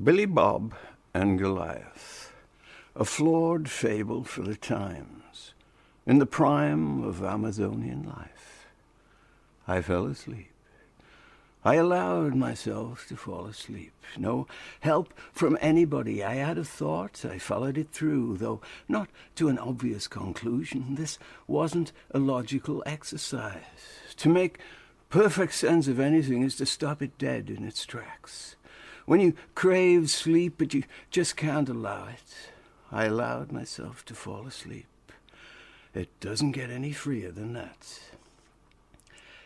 Billy Bob and Goliath, a flawed fable for the times, in the prime of Amazonian life. I fell asleep. I allowed myself to fall asleep. No help from anybody. I had a thought. I followed it through, though not to an obvious conclusion. This wasn't a logical exercise. To make perfect sense of anything is to stop it dead in its tracks. When you crave sleep, but you just can't allow it, I allowed myself to fall asleep. It doesn't get any freer than that.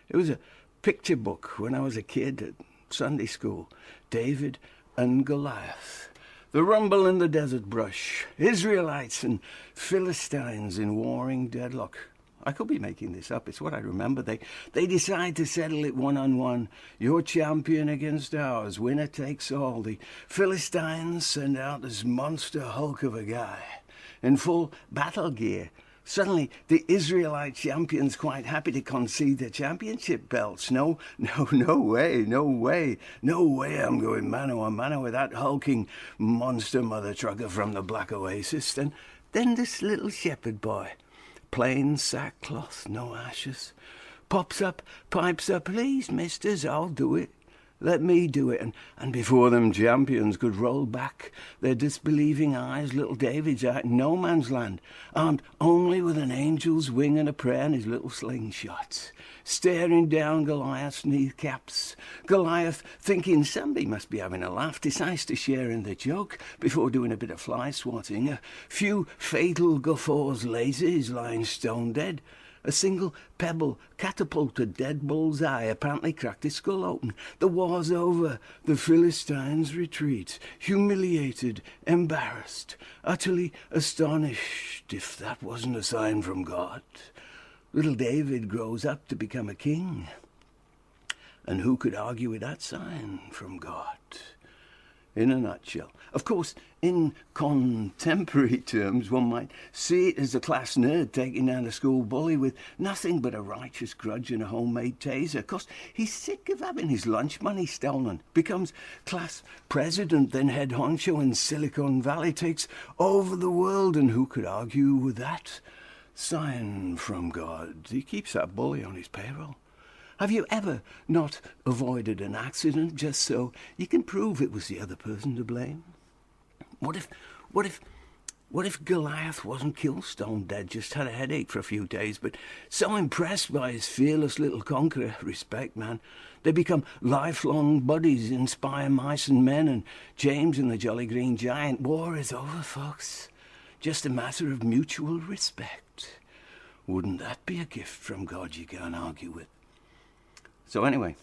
It was a picture book when I was a kid at Sunday school. David and Goliath. The rumble in the desert brush. Israelites and Philistines in warring deadlock. I could be making this up. It's what I remember. They decide to settle it one-on-one. Your champion against ours. Winner takes all. The Philistines send out this monster hulk of a guy in full battle gear. Suddenly, the Israelite champion's quite happy to concede their championship belts. No way I'm going mano-a-mano with that hulking monster mother trucker from the Black Oasis. Then this little shepherd boy, plain sackcloth, no ashes, pops up, pipes up, "Please, misters, I'll do it. Let me do it." And before them champions could roll back their disbelieving eyes, little David's out in no man's land, armed only with an angel's wing and a prayer and his little slingshot, staring down Goliath's kneecaps. Goliath, thinking somebody must be having a laugh, decides to share in the joke before doing a bit of fly swatting. A few fatal guffaws later, he's lying stone dead. A single pebble catapulted dead bullseye, apparently cracked his skull open. The war's over. The Philistines retreat, humiliated, embarrassed, utterly astonished, if that wasn't a sign from God. Little David grows up to become a king. And who could argue with that sign from God? In a nutshell. Of course, in contemporary terms, one might see it as a class nerd taking down a school bully with nothing but a righteous grudge and a homemade taser. Of course, he's sick of having his lunch money stolen, becomes class president, then head honcho in Silicon Valley, takes over the world, and who could argue with that sign from God? He keeps that bully on his payroll. Have you ever not avoided an accident just so you can prove it was the other person to blame? What if Goliath wasn't killed stone dead, just had a headache for a few days, but so impressed by his fearless little conqueror, respect, man, they become lifelong buddies, inspire mice and men, and James and the Jolly Green Giant. War is over, folks. Just a matter of mutual respect. Wouldn't that be a gift from God you can't argue with? So anyway,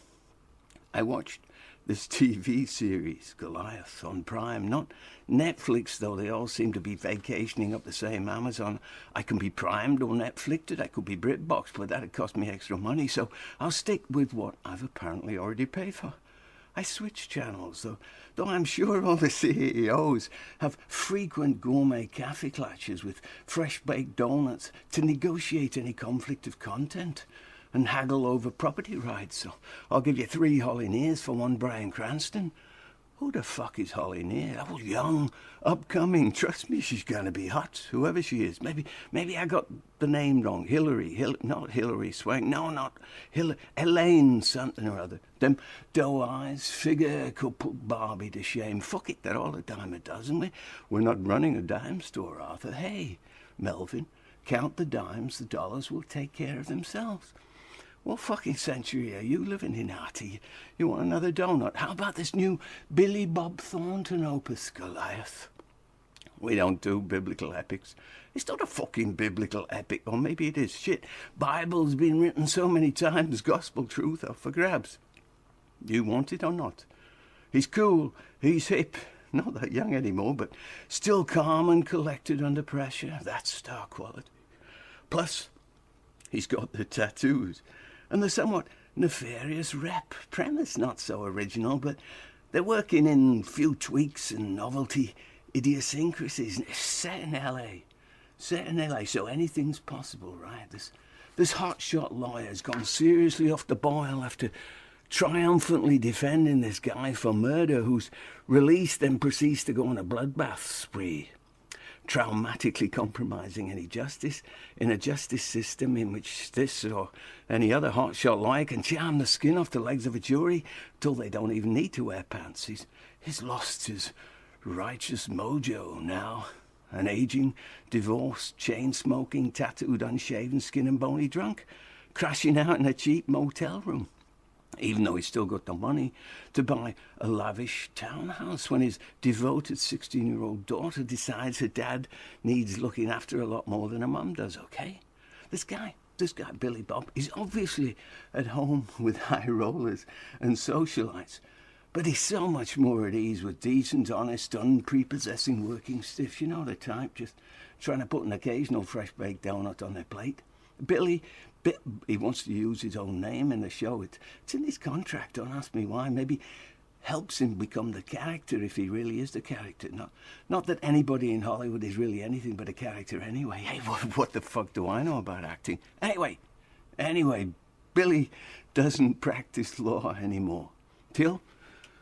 I watched this TV series, Goliath, on Prime. Not Netflix, though. They all seem to be vacationing up the same Amazon. I can be primed or Netflixed. I could be BritBox, but that'd cost me extra money. So I'll stick with what I've apparently already paid for. I switch channels, though I'm sure all the CEOs have frequent gourmet cafe clashes with fresh-baked donuts to negotiate any conflict of content and haggle over property rights. So I'll give you 3 Holly Nears for 1 Bryan Cranston. Who the fuck is Holly Near? Oh, young, upcoming. Trust me, she's going to be hot, whoever she is. Maybe I got the name wrong. Not Hillary Swank. No, not Elaine something or other. Them doe eyes, figure could put Barbie to shame. Fuck it, they're all a dime a dozen. We're not running a dime store, Arthur. Hey, Melvin, count the dimes. The dollars will take care of themselves. What fucking century are you living in, Artie? You want another donut? How about this new Billy Bob Thornton opus, Goliath? We don't do biblical epics. It's not a fucking biblical epic, or maybe it is. Shit, Bible's been written so many times, gospel truth up for grabs. You want it or not? He's cool, he's hip, not that young anymore, but still calm and collected under pressure. That's star quality. Plus, he's got the tattoos and the somewhat nefarious rep. Premise not so original, but they're working in few tweaks and novelty idiosyncrasies. Set in LA, so anything's possible, right? This hotshot lawyer's gone seriously off the boil after triumphantly defending this guy for murder who's released then proceeds to go on a bloodbath spree, traumatically compromising any justice in a justice system in which this or any other hotshot lawyer can charm the skin off the legs of a jury till they don't even need to wear pants. He's lost his righteous mojo now. An aging, divorced, chain-smoking, tattooed, unshaven, skin and bony drunk, crashing out in a cheap motel room, even though he's still got the money to buy a lavish townhouse when his devoted 16-year-old daughter decides her dad needs looking after a lot more than her mum does, okay? This guy, Billy Bob, is obviously at home with high rollers and socialites, but he's so much more at ease with decent, honest, unprepossessing working stiffs. You know the type, just trying to put an occasional fresh-baked donut on their plate. Billy, he wants to use his own name in the show. It's in his contract, don't ask me why. Maybe helps him become the character if he really is the character. Not that anybody in Hollywood is really anything but a character anyway. Hey, what the fuck do I know about acting? Anyway, Billy doesn't practice law anymore.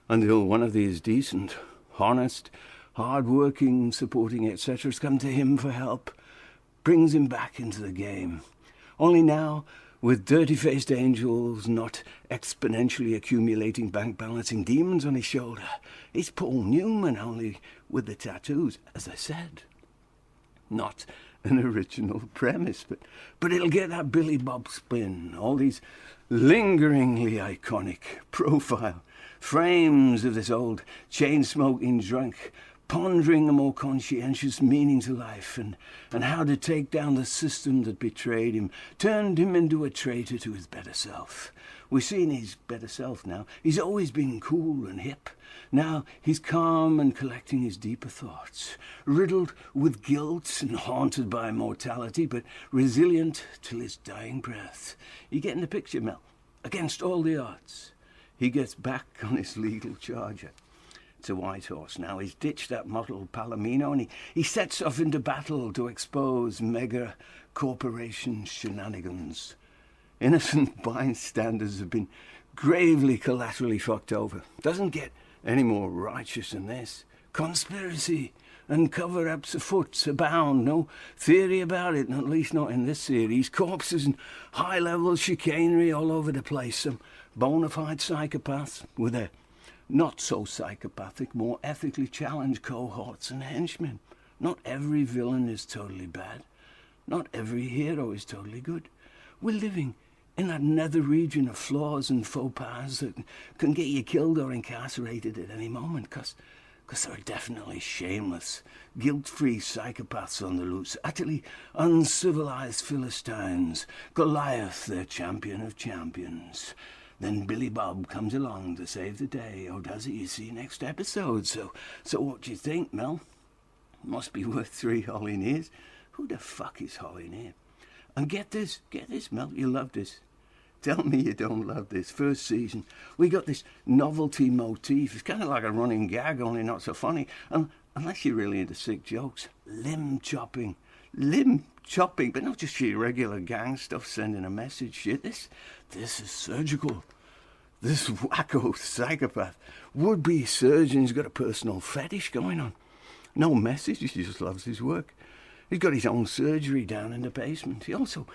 Until one of these decent, honest, hard-working, supporting etc. has come to him for help, brings him back into the game. Only now, with dirty-faced angels not exponentially accumulating bank-balancing demons on his shoulder, he's Paul Newman, only with the tattoos, as I said. Not an original premise, but it'll get that Billy Bob spin, all these lingeringly iconic profile frames of this old chain-smoking drunk pondering a more conscientious meaning to life and how to take down the system that betrayed him, turned him into a traitor to his better self. We've seen his better self now. He's always been cool and hip. Now he's calm and collecting his deeper thoughts, riddled with guilt and haunted by mortality, but resilient till his dying breath. You getting the picture, Mel? Against all the odds, he gets back on his legal charger. It's a white horse now. He's ditched that model Palomino and he sets off into battle to expose mega corporation shenanigans. Innocent bystanders have been gravely collaterally fucked over. Doesn't get any more righteous than this. Conspiracy and cover-ups afoot abound. No theory about it, at least not in this series. Corpses and high-level chicanery all over the place. Some bona fide psychopaths with their not-so-psychopathic, more ethically challenged cohorts and henchmen. Not every villain is totally bad. Not every hero is totally good. We're living in that nether region of flaws and faux pas that can get you killed or incarcerated at any moment, because there are definitely shameless, guilt-free psychopaths on the loose, utterly uncivilized Philistines, Goliath, their champion of champions. Then Billy Bob comes along to save the day, or does he? You see next episode. So what do you think, Mel? Must be worth 3 Holly Nears. Who the fuck is Holly Near? And get this, Mel, you love this. Tell me you don't love this. First season, we got this novelty motif. It's kind of like a running gag, only not so funny. Unless you're really into sick jokes. Limb chopping, but not just your regular gang stuff sending a message shit. This is surgical. This wacko psychopath would-be surgeon's got a personal fetish going on. No message, he just loves his work. He's got his own surgery down in the basement. He also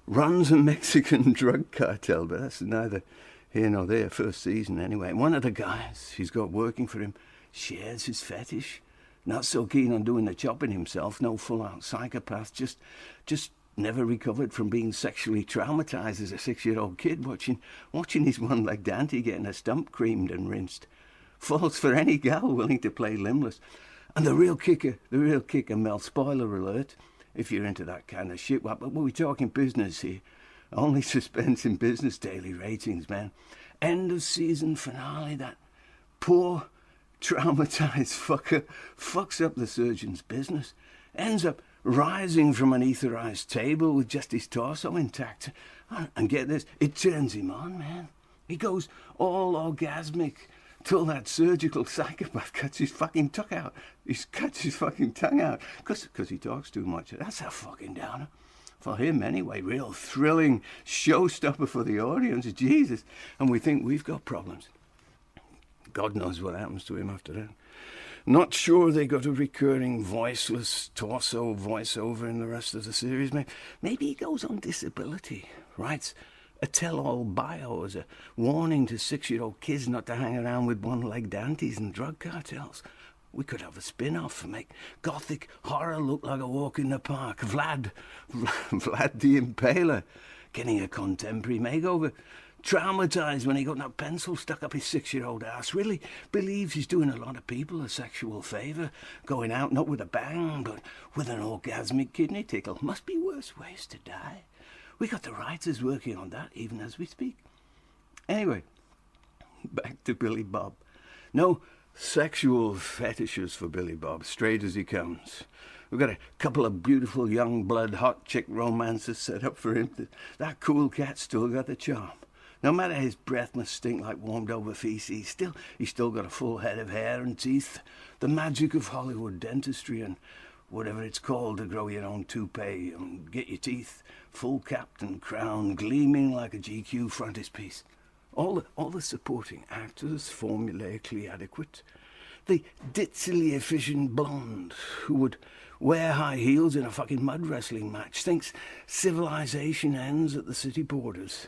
runs a Mexican drug cartel, but that's neither here nor there. First season anyway. And one of the guys he's got working for him shares his fetish. Not so keen on doing the chopping himself. No full-out psychopath. Just never recovered from being sexually traumatized as a 6-year-old kid watching his one-legged auntie getting her stump creamed and rinsed. Falls for any gal willing to play limbless. And the real kicker, Mel, spoiler alert, if you're into that kind of shit, but we're talking business here. Only suspense in business daily ratings, man. End of season finale, that poor, traumatized fucker fucks up the surgeon's business. Ends up rising from an etherized table with just his torso intact. And get this, it turns him on, man. He goes all orgasmic till that surgical psychopath cuts his fucking tongue out. He cuts his fucking tongue out because he talks too much. That's a fucking downer. For him, anyway, real thrilling showstopper for the audience, Jesus. And we think we've got problems. God knows what happens to him after that. Not sure they got a recurring voiceless torso voiceover in the rest of the series. Maybe he goes on disability, writes a tell-all bio as a warning to 6-year-old kids not to hang around with one-legged aunties and drug cartels. We could have a spin-off and make gothic horror look like a walk in the park. Vlad the Impaler, getting a contemporary makeover. Traumatized when he got that pencil stuck up his 6-year-old ass. Really believes he's doing a lot of people a sexual favour. Going out not with a bang, but with an orgasmic kidney tickle. Must be worse ways to die. We got the writers working on that even as we speak. Anyway, back to Billy Bob. No sexual fetishes for Billy Bob, straight as he comes. We've got a couple of beautiful young blood hot chick romances set up for him. That cool cat still got the charm. No matter his breath must stink like warmed over feces, he's still got a full head of hair and teeth. The magic of Hollywood dentistry and whatever it's called to grow your own toupee and get your teeth full capped and crowned, gleaming like a GQ frontispiece. All the supporting actors formulaically adequate. The ditzily efficient blonde who would wear high heels in a fucking mud wrestling match thinks civilization ends at the city borders.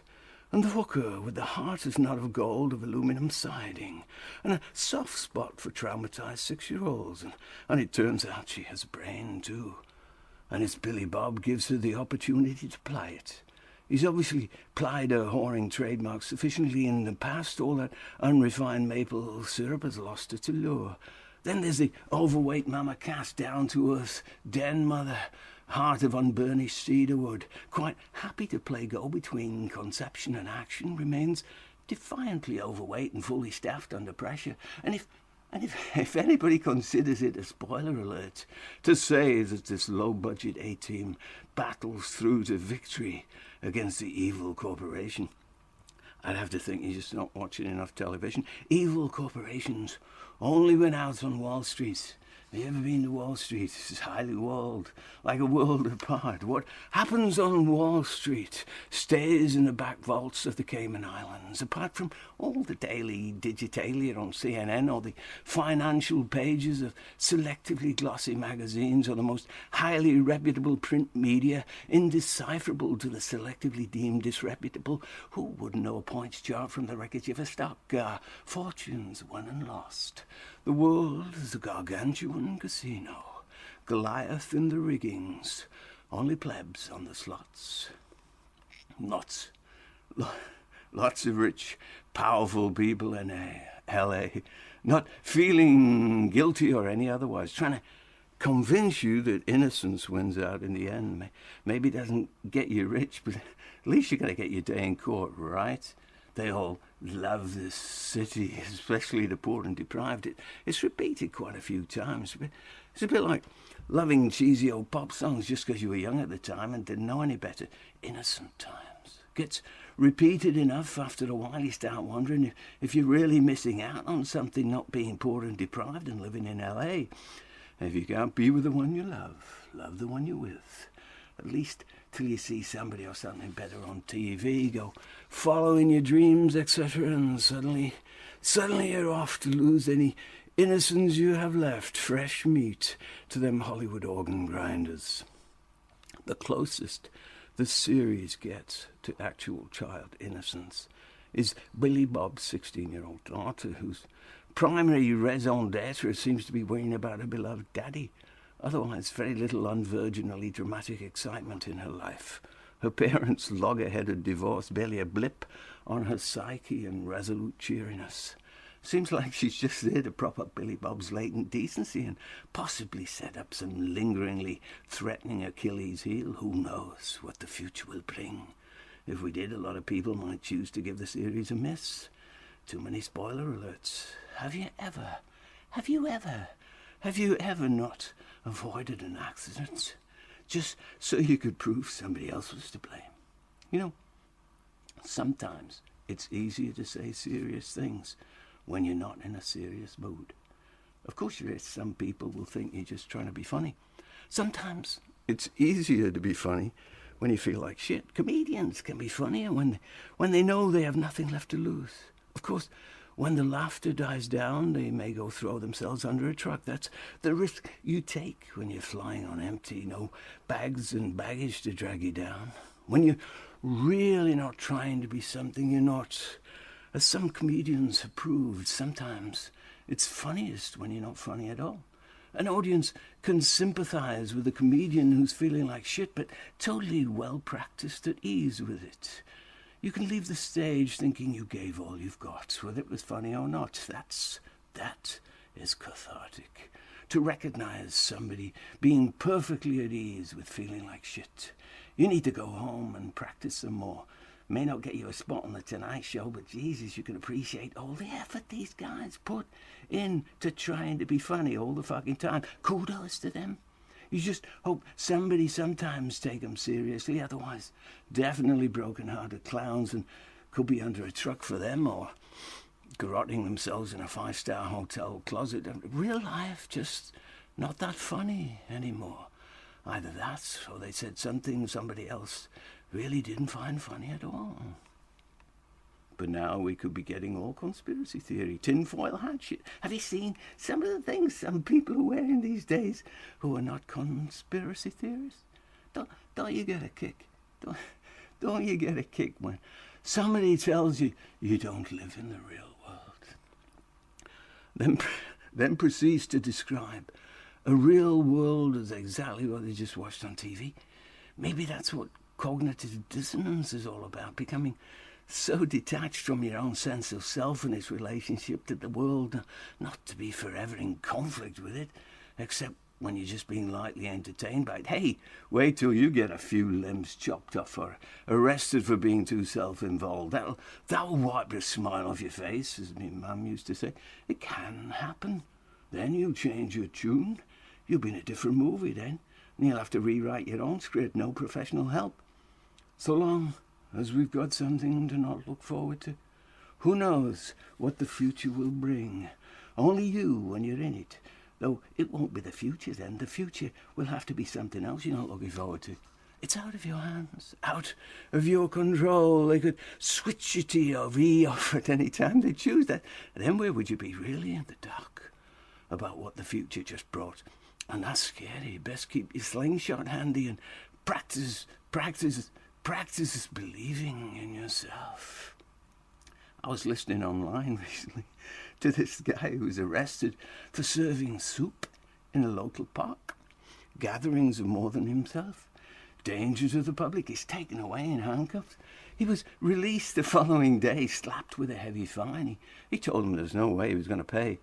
And the hooker with the heart as not of gold of aluminum siding, and a soft spot for traumatized 6-year-olds. And it turns out she has a brain too. And it's Billy Bob gives her the opportunity to ply it. He's obviously plied her whoring trademark sufficiently in the past. All that unrefined maple syrup has lost its allure. Then there's the overweight mama cast down-to-earth den mother, heart of unburnished cedar wood, quite happy to play go-between conception and action, remains defiantly overweight and fully staffed under pressure. And if anybody considers it a spoiler alert to say that this low-budget A-team battles through to victory against the evil corporation, I'd have to think you're just not watching enough television. Evil corporations only went out on Wall Street. Have you ever been to Wall Street? It's highly walled, like a world apart. What happens on Wall Street stays in the back vaults of the Cayman Islands, apart from all the daily digitalia on CNN or the financial pages of selectively glossy magazines or the most highly reputable print media, indecipherable to the selectively deemed disreputable. Who would know a points chart from the wreckage of a stock car? Fortunes won and lost. The world is a gargantuan casino. Goliath in the riggings. Only plebs on the slots. Lots of rich, powerful people in L.A. Not feeling guilty or any otherwise. Trying to convince you that innocence wins out in the end. Maybe it doesn't get you rich, but at least you're going to get your day in court, right? They all love this city, especially the poor and deprived. It's repeated quite a few times. But it's a bit like loving cheesy old pop songs just because you were young at the time and didn't know any better. Innocent times. Gets repeated enough, after a while you start wondering if you're really missing out on something, not being poor and deprived and living in L.A. If you can't be with the one you love the one you're with. At least till you see somebody or something better on TV, go following your dreams, etc., and suddenly you're off to lose any innocence you have left, fresh meat to them Hollywood organ grinders. The closest the series gets to actual child innocence is Billy Bob's 16-year-old daughter, whose primary raison d'etre seems to be worrying about her beloved daddy. Otherwise, very little unvirginally dramatic excitement in her life. Her parents' loggerheaded divorce barely a blip on her psyche and resolute cheeriness. Seems like she's just there to prop up Billy Bob's latent decency and possibly set up some lingeringly threatening Achilles heel. Who knows what the future will bring? If we did, a lot of people might choose to give the series a miss. Too many spoiler alerts. Have you ever not avoided an accident just so you could prove somebody else was to blame? You know, sometimes it's easier to say serious things when you're not in a serious mood. Of course, some people will think you're just trying to be funny. Sometimes it's easier to be funny when you feel like shit. Comedians can be funnier when they know they have nothing left to lose. Of course, when the laughter dies down, they may go throw themselves under a truck. That's the risk you take when you're flying on empty, no bags and baggage to drag you down. When you're really not trying to be something you're not. As some comedians have proved, sometimes it's funniest when you're not funny at all. An audience can sympathize with a comedian who's feeling like shit, but totally well-practiced at ease with it. You can leave the stage thinking you gave all you've got, whether it was funny or not. That is cathartic. To recognize somebody being perfectly at ease with feeling like shit. You need to go home and practice some more. May not get you a spot on the Tonight Show, but Jesus, you can appreciate all the effort these guys put in to trying to be funny all the fucking time. Kudos to them. You just hope somebody sometimes take them seriously, otherwise definitely broken-hearted clowns and could be under a truck for them or garroting themselves in a 5-star hotel closet. Real life just not that funny anymore. Either that or they said something somebody else really didn't find funny at all. But now we could be getting all conspiracy theory, tinfoil hat shit. Have you seen some of the things some people are wearing these days who are not conspiracy theorists? Don't you get a kick? Don't you get a kick when somebody tells you you don't live in the real world? Then proceeds to describe a real world as exactly what they just watched on TV. Maybe that's what cognitive dissonance is all about, becoming so detached from your own sense of self and its relationship to the world, not to be forever in conflict with it, except when you're just being lightly entertained by it. Hey, wait till you get a few limbs chopped off or arrested for being too self-involved. That'll wipe the smile off your face, as my mum used to say. It can happen. Then you'll change your tune. You'll be in a different movie then, and you'll have to rewrite your own script, no professional help. So long as we've got something to not look forward to, who knows what the future will bring? Only you when you're in it. Though it won't be the future then. The future will have to be something else you're not looking forward to. It's out of your hands, out of your control. They could switch it to your re-off at any time they choose that. Then where would you be, really in the dark about what the future just brought? And that's scary. Best keep your slingshot handy and practice believing in yourself. I was listening online recently to this guy who was arrested for serving soup in a local park. Gatherings of more than himself. Danger to the public. He's taken away in handcuffs. He was released the following day, slapped with a heavy fine. He told them there's no way he was going to pay.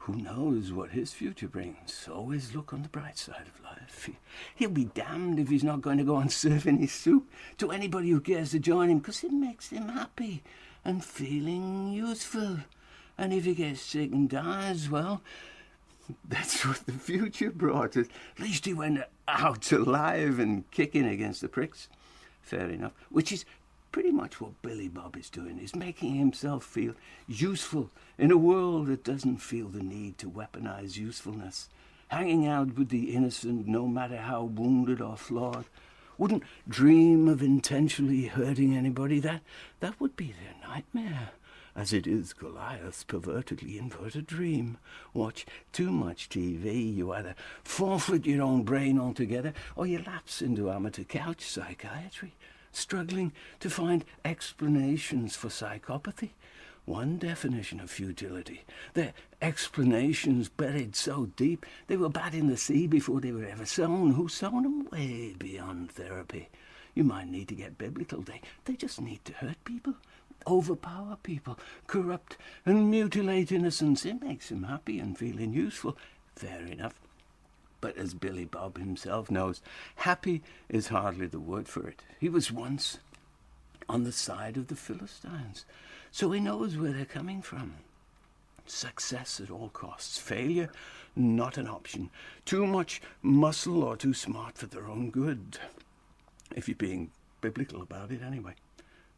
Who knows what his future brings? Always look on the bright side of life. He'll be damned if he's not going to go on serving his soup to anybody who cares to join him, because it makes him happy and feeling useful. And if he gets sick and dies, well, that's what the future brought us. At least he went out alive and kicking against the pricks. Fair enough. Which is pretty much what Billy Bob is doing, is making himself feel useful in a world that doesn't feel the need to weaponize usefulness. Hanging out with the innocent, no matter how wounded or flawed. Wouldn't dream of intentionally hurting anybody. That would be their nightmare. As it is Goliath's pervertedly inverted dream. Watch too much TV, you either forfeit your own brain altogether, or you lapse into amateur couch psychiatry, struggling to find explanations for psychopathy. One definition of futility. Their explanations buried so deep, they were batting the sea before they were ever sown. Who sown them? Way beyond therapy. You might need to get biblical. They just need to hurt people. Overpower people, corrupt and mutilate innocence. It makes him happy and feeling useful. Fair enough. But as Billy Bob himself knows, happy is hardly the word for it. He was once on the side of the Philistines, so he knows where they're coming from. Success at all costs. Failure, not an option. Too much muscle or too smart for their own good. If you're being biblical about it anyway.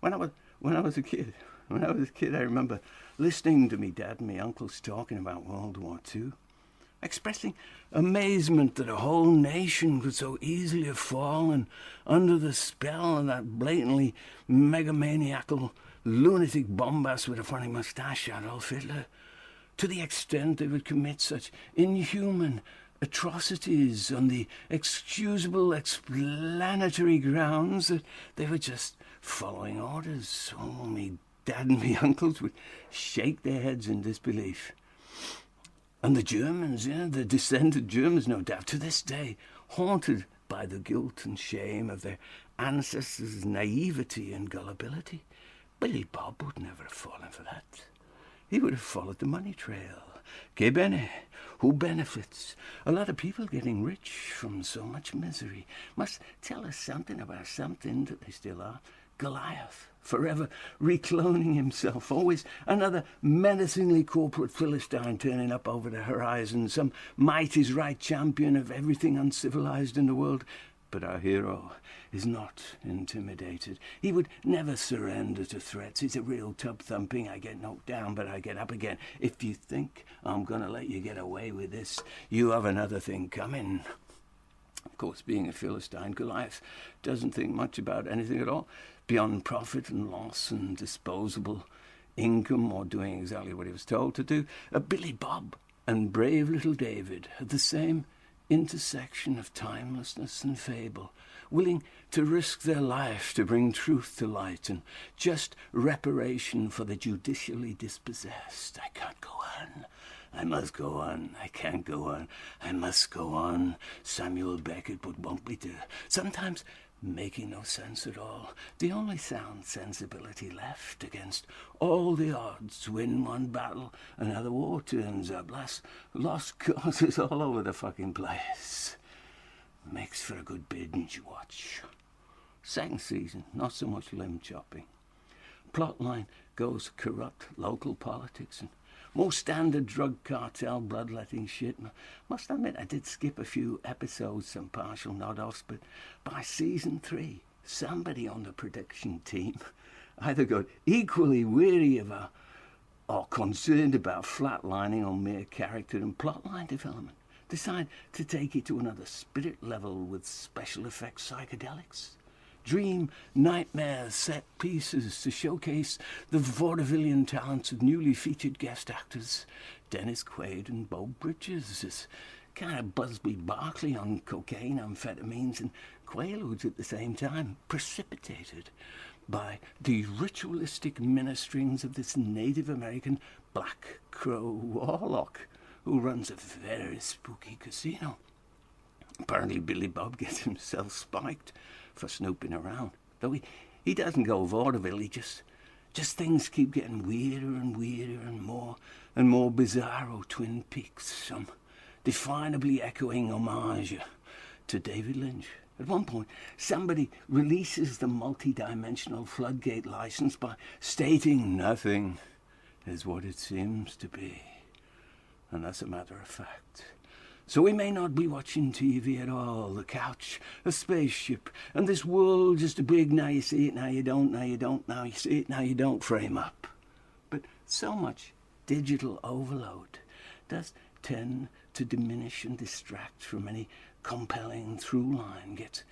When I was a kid, I remember listening to me dad and my uncles talking about World War II. expressing amazement that a whole nation could so easily have fallen under the spell of that blatantly megamaniacal lunatic bombast with a funny moustache, Adolf Hitler, to the extent they would commit such inhuman atrocities on the excusable explanatory grounds that they were just following orders. Oh, me dad and me uncles would shake their heads in disbelief. And the Germans, the descended Germans, no doubt, to this day, haunted by the guilt and shame of their ancestors' naivety and gullibility. Billy Bob would never have fallen for that. He would have followed the money trail. Que bene? Who benefits? A lot of people getting rich from so much misery must tell us something about something that they still are. Goliath, forever recloning himself, always another menacingly corporate Philistine turning up over the horizon, some might is right champion of everything uncivilized in the world. But our hero is not intimidated. He would never surrender to threats. He's a real tub-thumping, I get knocked down, but I get up again. If you think I'm going to let you get away with this, you have another thing coming. Of course, being a Philistine, Goliath doesn't think much about anything at all, beyond profit and loss and disposable income, or doing exactly what he was told to do. Billy Bob and brave little David had the same intersection of timelessness and fable, willing to risk their life to bring truth to light and just reparation for the judicially dispossessed. I can't go on. I must go on. I can't go on. I must go on. Samuel Beckett, but won't we do? Sometimes making no sense at all. The only sound sensibility left against all the odds. Win one battle, another war turns up. Lost causes all over the fucking place. Makes for a good binge watch. Second season, not so much limb chopping. Plotline goes corrupt local politics and more standard drug cartel bloodletting shit. Must admit I did skip a few episodes, some partial nod-offs, but by season 3, somebody on the production team either got equally weary of or concerned about flatlining on mere character and plotline development, decide to take it to another spirit level with special effects psychedelics. Dream nightmare set pieces to showcase the vaudevillian talents of newly featured guest actors Dennis Quaid and Beau Bridges as kind of Busby Barkley on cocaine, amphetamines, and Quaaludes at the same time, precipitated by the ritualistic ministerings of this Native American Black Crow warlock who runs a very spooky casino. Apparently Billy Bob gets himself spiked for snooping around. Though he doesn't go vaudeville, he just things keep getting weirder and weirder and more bizarro Twin Peaks, some definably echoing homage to David Lynch. At one point, somebody releases the multi-dimensional floodgate license by stating nothing is what it seems to be. And that's a matter of fact. So we may not be watching TV at all, the couch, a spaceship, and this world just a big now you see it, now you don't, now you don't, now you see it, now you don't frame up. But so much digital overload does tend to diminish and distract from any compelling through line, gets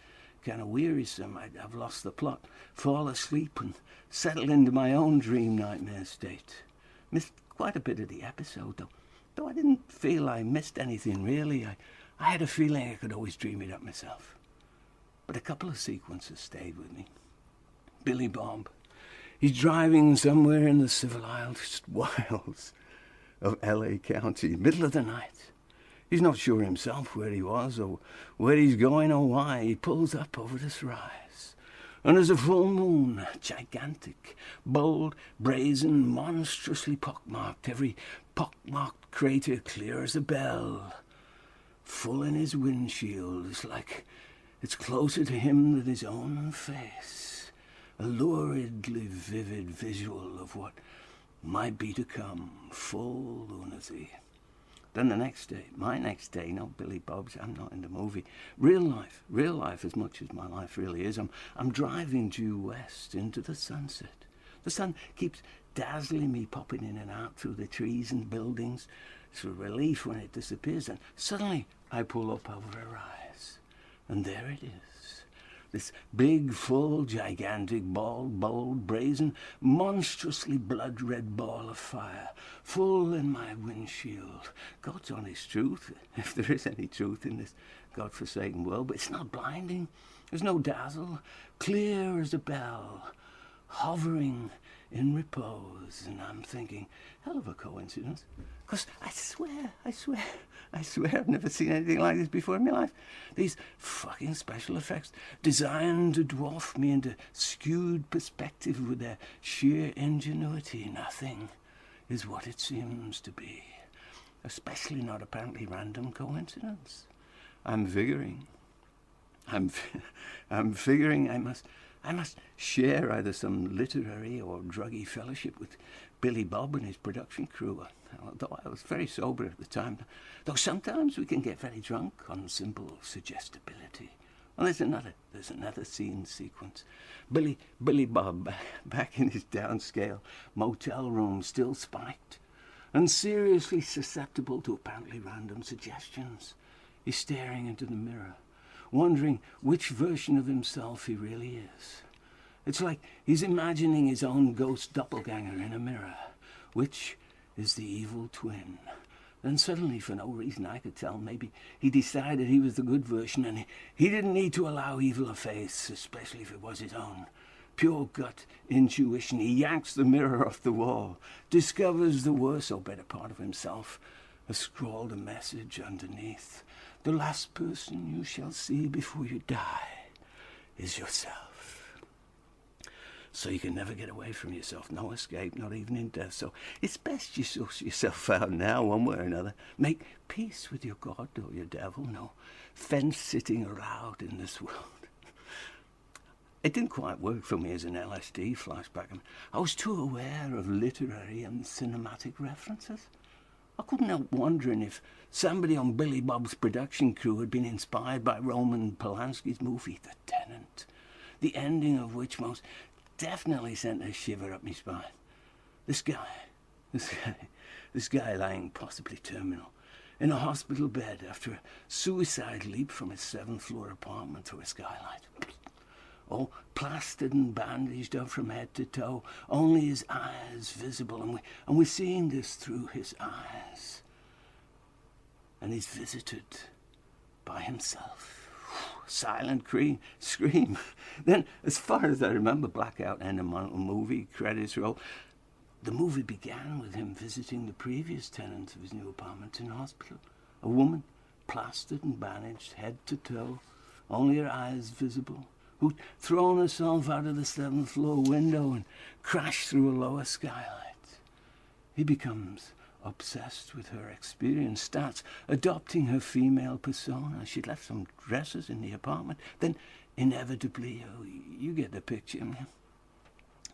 kind of wearisome. I've lost the plot, fall asleep and settle into my own dream nightmare state. Missed quite a bit of the episode though I didn't feel I missed anything really. I had a feeling I could always dream it up myself. But a couple of sequences stayed with me. Billy Bob, he's driving somewhere in the civilized wilds of L.A. County, middle of the night. He's not sure himself where he was or where he's going or why. He pulls up over this rise. And there's a full moon, gigantic, bold, brazen, monstrously pockmarked, every pockmarked crater clear as a bell. Full in his windshield, it's like it's closer to him than his own face. A luridly vivid visual of what might be to come, full lunacy. Then the next day, my next day, not Billy Bob's, I'm not in the movie. Real life as much as my life really is. I'm driving due west into the sunset. The sun keeps dazzling me, popping in and out through the trees and buildings, It's a relief when it disappears, and suddenly I pull up over her eyes, and there it is. This big, full, gigantic, bald, bold, brazen, monstrously blood-red ball of fire, full in my windshield. God's honest truth, if there is any truth in this godforsaken world, but it's not blinding. There's no dazzle, clear as a bell, hovering in repose. And I'm thinking, hell of a coincidence. Because I swear, I've never seen anything like this before in my life. These fucking special effects designed to dwarf me into skewed perspective with their sheer ingenuity. Nothing is what it seems to be. Especially not apparently random coincidence. I'm figuring I must share either some literary or druggy fellowship with Billy Bob and his production crew, although I was very sober at the time. Though sometimes we can get very drunk on simple suggestibility. Well, there's another scene sequence. Billy Bob, back in his downscale motel room, still spiked and seriously susceptible to apparently random suggestions. He's staring into the mirror, wondering which version of himself he really is. It's like he's imagining his own ghost doppelganger in a mirror. Which is the evil twin? Then suddenly, for no reason I could tell, maybe he decided he was the good version and he didn't need to allow evil a face, especially if it was his own. Pure gut intuition. He yanks the mirror off the wall, discovers the worse or better part of himself, has scrawled a message underneath. The last person you shall see before you die is yourself. So you can never get away from yourself. No escape, not even in death. So it's best you sort yourself out now, one way or another. Make peace with your God or your devil. No fence-sitting allowed in this world. It didn't quite work for me as an LSD flashback. I was too aware of literary and cinematic references. I couldn't help wondering if somebody on Billy Bob's production crew had been inspired by Roman Polanski's movie, The Tenant, the ending of which most definitely sent a shiver up my spine. This guy lying possibly terminal in a hospital bed after a suicide leap from his 7th floor apartment through a skylight. All plastered and bandaged up from head to toe, only his eyes visible, and we're seeing this through his eyes. And he's visited by himself. Silent scream. Then, as far as I remember, blackout end of movie, credits roll. The movie began with him visiting the previous tenant of his new apartment in hospital. A woman, plastered and bandaged, head to toe, only her eyes visible, who'd thrown herself out of the 7th floor window and crashed through a lower skylight. He becomes obsessed with her experience, starts adopting her female persona. She'd left some dresses in the apartment. Then, inevitably, you get the picture,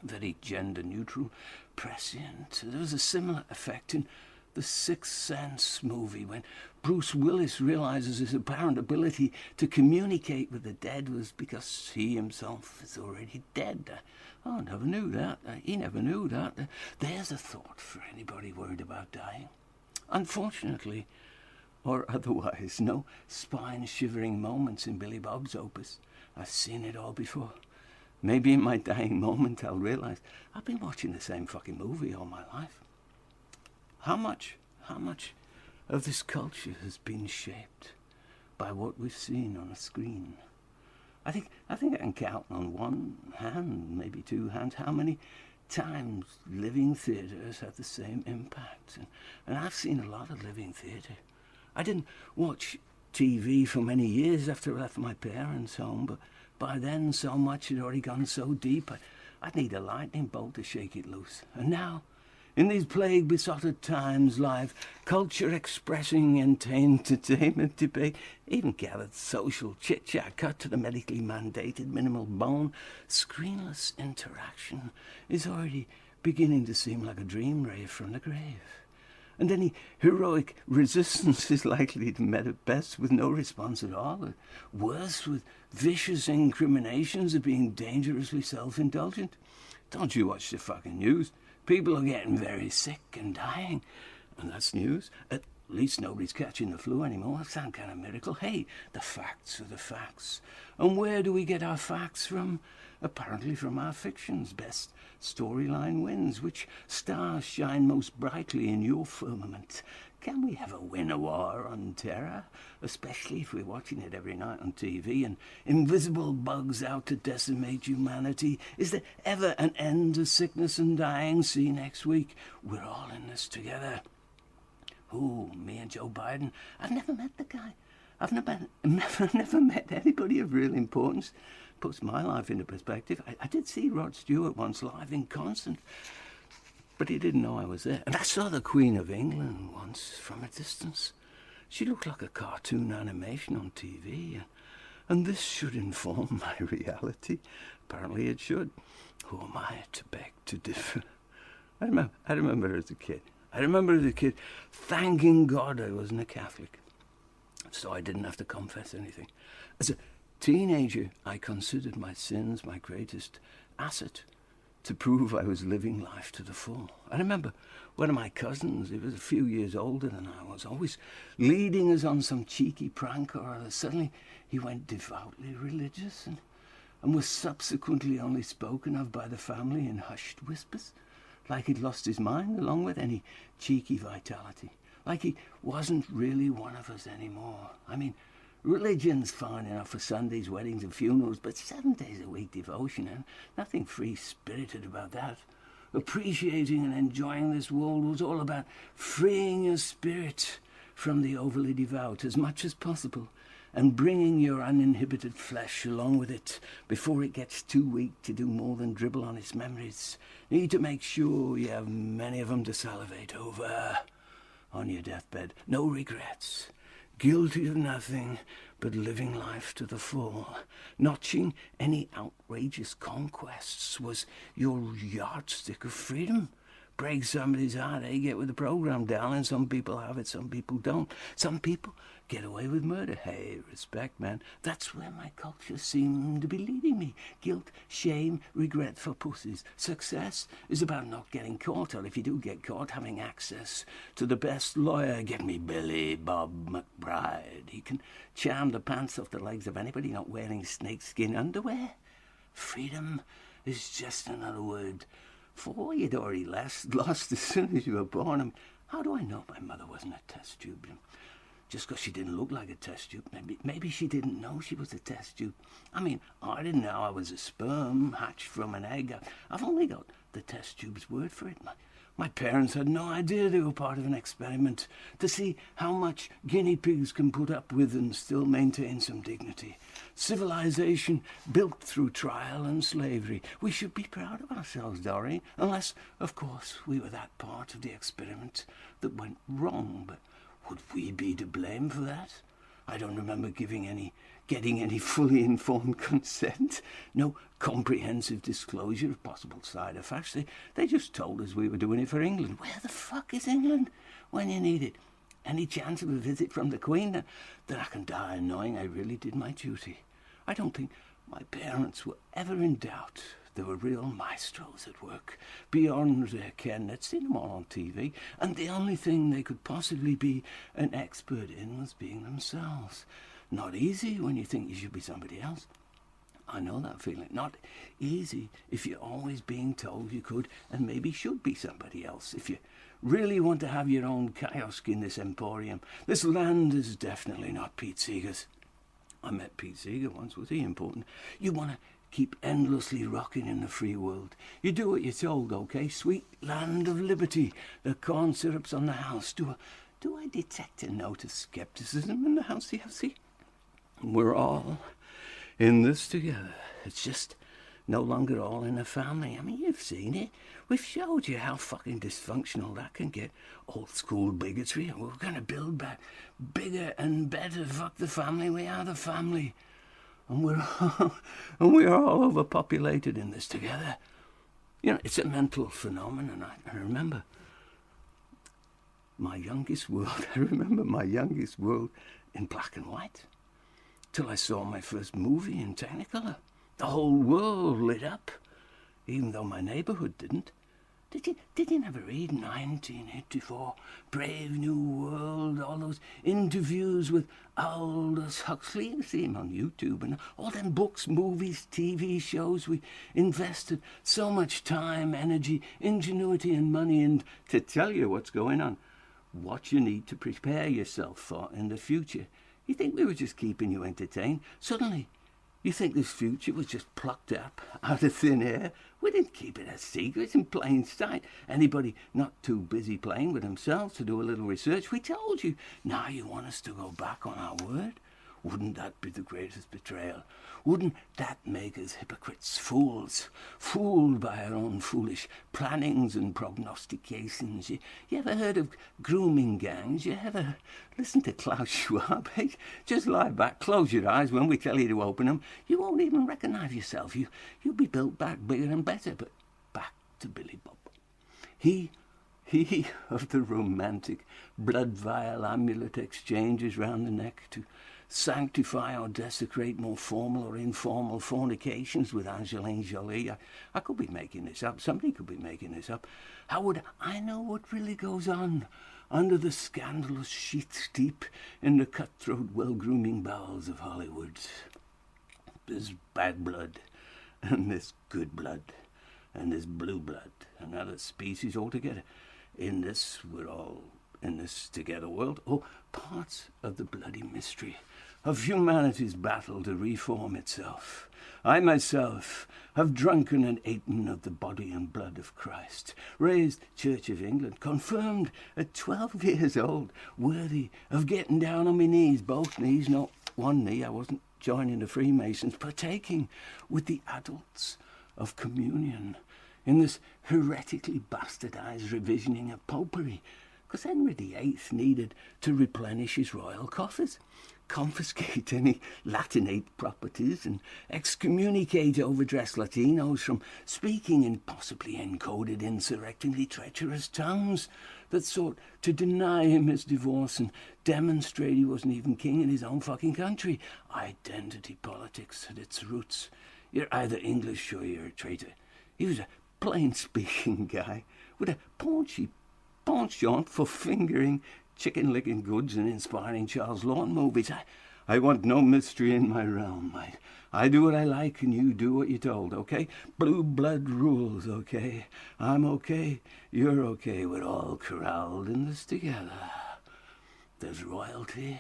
very gender-neutral, prescient. There was a similar effect in The Sixth Sense movie when Bruce Willis realizes his apparent ability to communicate with the dead was because he himself is already dead. I never knew that. He never knew that. There's a thought for anybody worried about dying. Unfortunately, or otherwise, no spine-shivering moments in Billy Bob's opus. I've seen it all before. Maybe in my dying moment I'll realize I've been watching the same fucking movie all my life. How much of this culture has been shaped by what we've seen on a screen? I think I can count on one hand, maybe two hands, how many times living theatres have the same impact. And I've seen a lot of living theatre. I didn't watch TV for many years after I left my parents' home, but by then so much had already gone so deep, I'd need a lightning bolt to shake it loose. And now, in these plague-besotted times, live culture expressing entertainment debate, even gathered social chit-chat cut to the medically mandated minimal bone, screenless interaction is already beginning to seem like a dream rave from the grave. And any heroic resistance is likely to met at best with no response at all, worse with vicious incriminations of being dangerously self-indulgent. Don't you watch the fucking news? People are getting very sick and dying. And that's news. At least nobody's catching the flu anymore. That's some kind of miracle. Hey, the facts are the facts. And where do we get our facts from? Apparently from our fictions. Best storyline wins. Which stars shine most brightly in your firmament? Can we ever win a war on terror? Especially if we're watching it every night on TV and invisible bugs out to decimate humanity. Is there ever an end to sickness and dying? See you next week. We're all in this together. Ooh, me and Joe Biden. I've never met the guy. I've never met anybody of real importance. Puts my life into perspective. I did see Rod Stewart once live in concert, but he didn't know I was there. And I saw the Queen of England once from a distance. She looked like a cartoon animation on TV, and this should inform my reality. Apparently it should. Who am I to beg to differ? I remember as a kid. Thanking God I wasn't a Catholic, so I didn't have to confess anything. As a teenager, I considered my sins my greatest asset to prove I was living life to the full. I remember one of my cousins, he was a few years older than I was, always leading us on some cheeky prank or other. Suddenly he went devoutly religious and was subsequently only spoken of by the family in hushed whispers, like he'd lost his mind along with any cheeky vitality, like he wasn't really one of us anymore. I mean, religion's fine enough for Sundays, weddings and funerals, but 7 days a week devotion, and nothing free-spirited about that. Appreciating and enjoying this world was all about freeing your spirit from the overly devout as much as possible and bringing your uninhibited flesh along with it before it gets too weak to do more than dribble on its memories. Need to make sure you have many of them to salivate over on your deathbed. No regrets. Guilty of nothing but living life to the full. Notching any outrageous conquests was your yardstick of freedom. Break somebody's heart, eh? Get with the program, darling. Some people have it, some people don't. Some people get away with murder. Hey, respect, man. That's where my culture seemed to be leading me. Guilt, shame, regret for pussies. Success is about not getting caught, or if you do get caught, having access to the best lawyer. Get me Billy Bob McBride. He can charm the pants off the legs of anybody not wearing snakeskin underwear. Freedom is just another word for you'd already lost as soon as you were born. How do I know my mother wasn't a test tube? Just because she didn't look like a test tube. Maybe she didn't know she was a test tube. I mean, I didn't know I was a sperm hatched from an egg. I've only got the test tube's word for it. My parents had no idea they were part of an experiment to see how much guinea pigs can put up with and still maintain some dignity. Civilization built through trial and slavery. We should be proud of ourselves, Doreen, unless, of course, we were that part of the experiment that went wrong. But would we be to blame for that? I don't remember getting any fully informed consent. No comprehensive disclosure of possible side effects. They just told us we were doing it for England. Where the fuck is England when you need it? Any chance of a visit from the Queen? Then I can die knowing I really did my duty. I don't think my parents were ever in doubt. They were real maestros at work, beyond their ken. They'd seen them all on TV, and the only thing they could possibly be an expert in was being themselves. Not easy when you think you should be somebody else. I know that feeling. Not easy if you're always being told you could and maybe should be somebody else. If you really want to have your own kiosk in this emporium. This land is definitely not Pete Seeger's. I met Pete Seeger once. Was he important? You want to keep endlessly rocking in the free world. You do what you're told, okay? Sweet land of liberty. The corn syrup's on the house. Do I detect a note of skepticism in the house, CFC? We're all in this together. It's just no longer all in a family. I mean, you've seen it. We've showed you how fucking dysfunctional that can get. Old school bigotry. We're going to build back bigger and better. Fuck the family. We are the family. And we are all overpopulated in this together. You know, it's a mental phenomenon. I remember my youngest world. I remember my youngest world in black and white. Till I saw my first movie in Technicolor. The whole world lit up, even though my neighborhood didn't. Did you never read 1984, Brave New World, all those interviews with Aldous Huxley? You see him on YouTube, and all them books, movies, TV shows. We invested so much time, energy, ingenuity and money in to tell you what's going on, what you need to prepare yourself for in the future. You think we were just keeping you entertained? Suddenly, you think this future was just plucked up out of thin air? We didn't keep it a secret. It's in plain sight. Anybody not too busy playing with themselves to do a little research? We told you. Now you want us to go back on our word? Wouldn't that be the greatest betrayal? Wouldn't that make us hypocrites, fools, fooled by our own foolish plannings and prognostications? You ever heard of grooming gangs? You ever listen to Klaus Schwab? Hey, just lie back, close your eyes when we tell you to open them. You won't even recognize yourself. You'll be built back bigger and better. But back to Billy Bob. He of the romantic blood-vial amulet exchanges round the neck to sanctify or desecrate more formal or informal fornications with Angeline Jolie. I could be making this up. Somebody could be making this up. How would I know what really goes on under the scandalous sheets deep in the cutthroat, well-grooming bowels of Hollywood? There's bad blood, and there's good blood, and there's blue blood, another species altogether. In this, we're all in this together world, or parts of the bloody mystery of humanity's battle to reform itself. I myself have drunken and eaten of the body and blood of Christ, raised Church of England, confirmed at 12 years old, worthy of getting down on my knees, both knees, not one knee. I wasn't joining the Freemasons, partaking with the adults of communion in this heretically bastardized revisioning of popery, because Henry VIII needed to replenish his royal coffers, confiscate any Latinate properties, and excommunicate overdressed Latinos from speaking in possibly encoded, insurrectingly treacherous tongues that sought to deny him his divorce and demonstrate he wasn't even king in his own fucking country. Identity politics at its roots. You're either English or you're a traitor. He was a plain-speaking guy with a paunchy penchant for fingering chicken-licking goods and inspiring Charles Lawton movies. I want no mystery in my realm. I do what I like and you do what you're told, okay? Blue blood rules, okay? I'm okay, you're okay. We're all corralled in this together. There's royalty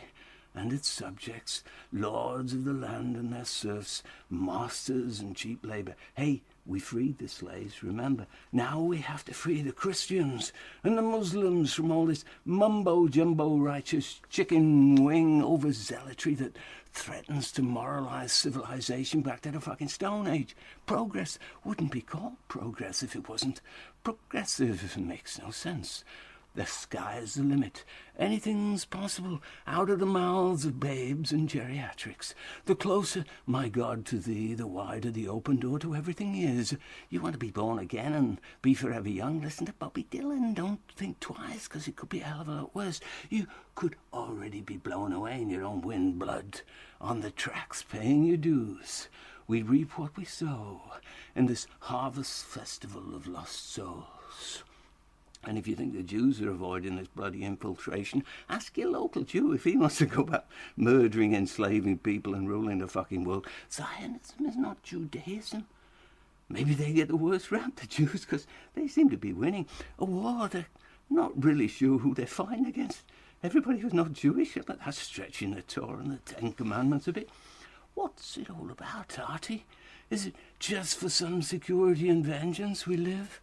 and its subjects, lords of the land and their serfs, masters and cheap labour. Hey, we freed the slaves, remember. Now we have to free the Christians and the Muslims from all this mumbo-jumbo righteous chicken wing overzealotry that threatens to moralize civilization back to the fucking Stone Age. Progress wouldn't be called progress if it wasn't progressive. It makes no sense. The sky's the limit. Anything's possible out of the mouths of babes and geriatrics. The closer, my God, to thee, the wider the open door to everything is. You want to be born again and be forever young? Listen to Bobby Dylan. Don't think twice, because it could be a hell of a lot worse. You could already be blown away in your own wind blood, on the tracks, paying your dues. We reap what we sow in this harvest festival of lost souls. And if you think the Jews are avoiding this bloody infiltration, ask your local Jew if he wants to go back murdering, enslaving people and ruling the fucking world. Zionism is not Judaism. Maybe they get the worst rap, the Jews, because they seem to be winning a war they're not really sure who they're fighting against. Everybody who's not Jewish, but that's stretching the Torah and the Ten Commandments a bit. What's it all about, Artie? Is it just for some security and vengeance we live?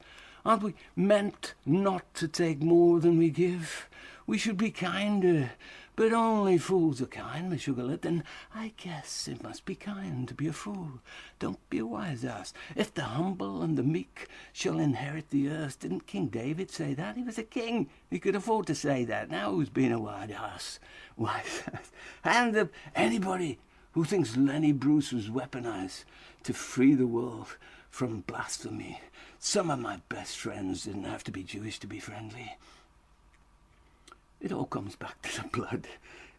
Aren't we meant not to take more than we give? We should be kinder, but only fools are kind, my sugarlet. Then I guess it must be kind to be a fool. Don't be a wise ass. If the humble and the meek shall inherit the earth, didn't King David say that? He was a king. He could afford to say that. Now who's being a wise ass? Wise ass. Hand up anybody who thinks Lenny Bruce was weaponized to free the world from blasphemy. Some of my best friends didn't have to be Jewish to be friendly. It all comes back to the blood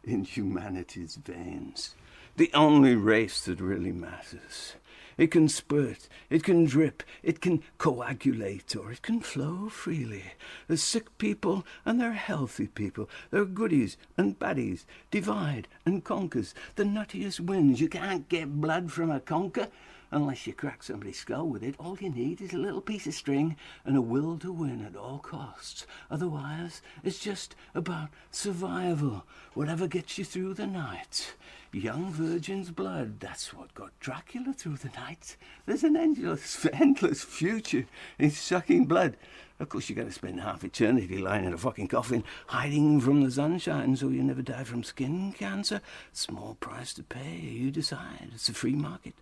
in humanity's veins. the only race that really matters. It can spurt, it can drip, it can coagulate, or it can flow freely. There's sick people and there are healthy people. There are goodies and baddies, divide and conquers. The nuttiest wins. You can't get blood from a conker unless you crack somebody's skull with it. All you need is a little piece of string and a will to win at all costs. Otherwise, it's just about survival, whatever gets you through the night. Young virgin's blood, that's what got Dracula through the night. There's an endless future in sucking blood. Of course, you got to spend half eternity lying in a fucking coffin, hiding from the sunshine so you never die from skin cancer. Small price to pay, you decide. It's a free market.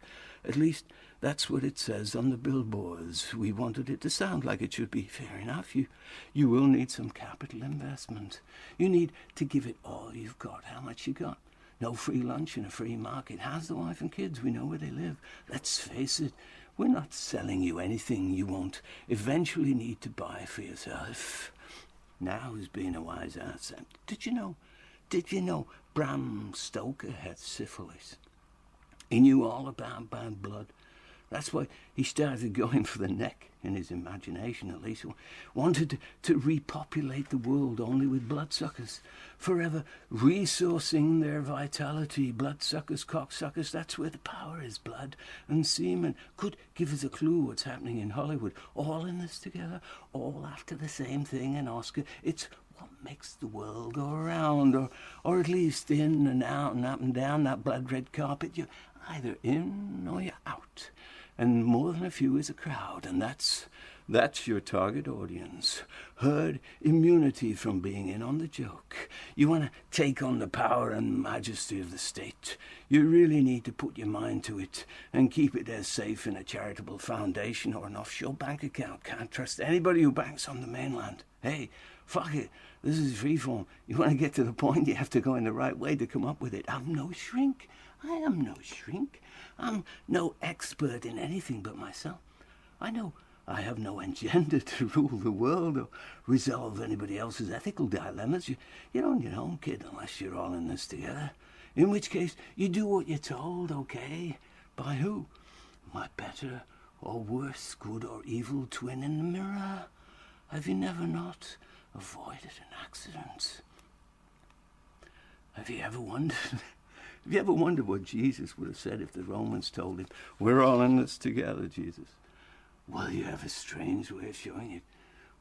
At least, that's what it says on the billboards. We wanted it to sound like it should be. Fair enough. You will need some capital investment. You need to give it all you've got. How much you got? No free lunch in a free market. How's the wife and kids? We know where they live. Let's face it, we're not selling you anything you won't eventually need to buy for yourself. Now who's being a wise ass? Did you know Bram Stoker had syphilis? He knew all about bad blood. That's why he started going for the neck, in his imagination at least. Wanted to repopulate the world only with bloodsuckers, forever resourcing their vitality. Bloodsuckers, cocksuckers, that's where the power is. Blood and semen could give us a clue what's happening in Hollywood. All in this together, all after the same thing, an Oscar. It's what makes the world go around, or at least in and out and up and down that blood-red carpet. You're either in or you're out. And more than a few is a crowd, and that's your target audience. Herd immunity from being in on the joke. You want to take on the power and majesty of the state. You really need to put your mind to it and keep it as safe in a charitable foundation or an offshore bank account. Can't trust anybody who banks on the mainland. Hey, fuck it. This is freeform. You want to get to the point, you have to go in the right way to come up with it. I'm no shrink. I am no shrink. I'm no expert in anything but myself. I know I have no agenda to rule the world or resolve anybody else's ethical dilemmas. You're on your own, kid, unless you're all in this together. In which case, you do what you're told, okay? By who? My better or worse, good or evil twin in the mirror. Have you never not avoided an accident? Have you ever wondered... Have you ever wondered what Jesus would have said if the Romans told him, we're all in this together, Jesus? Well, you have a strange way of showing it.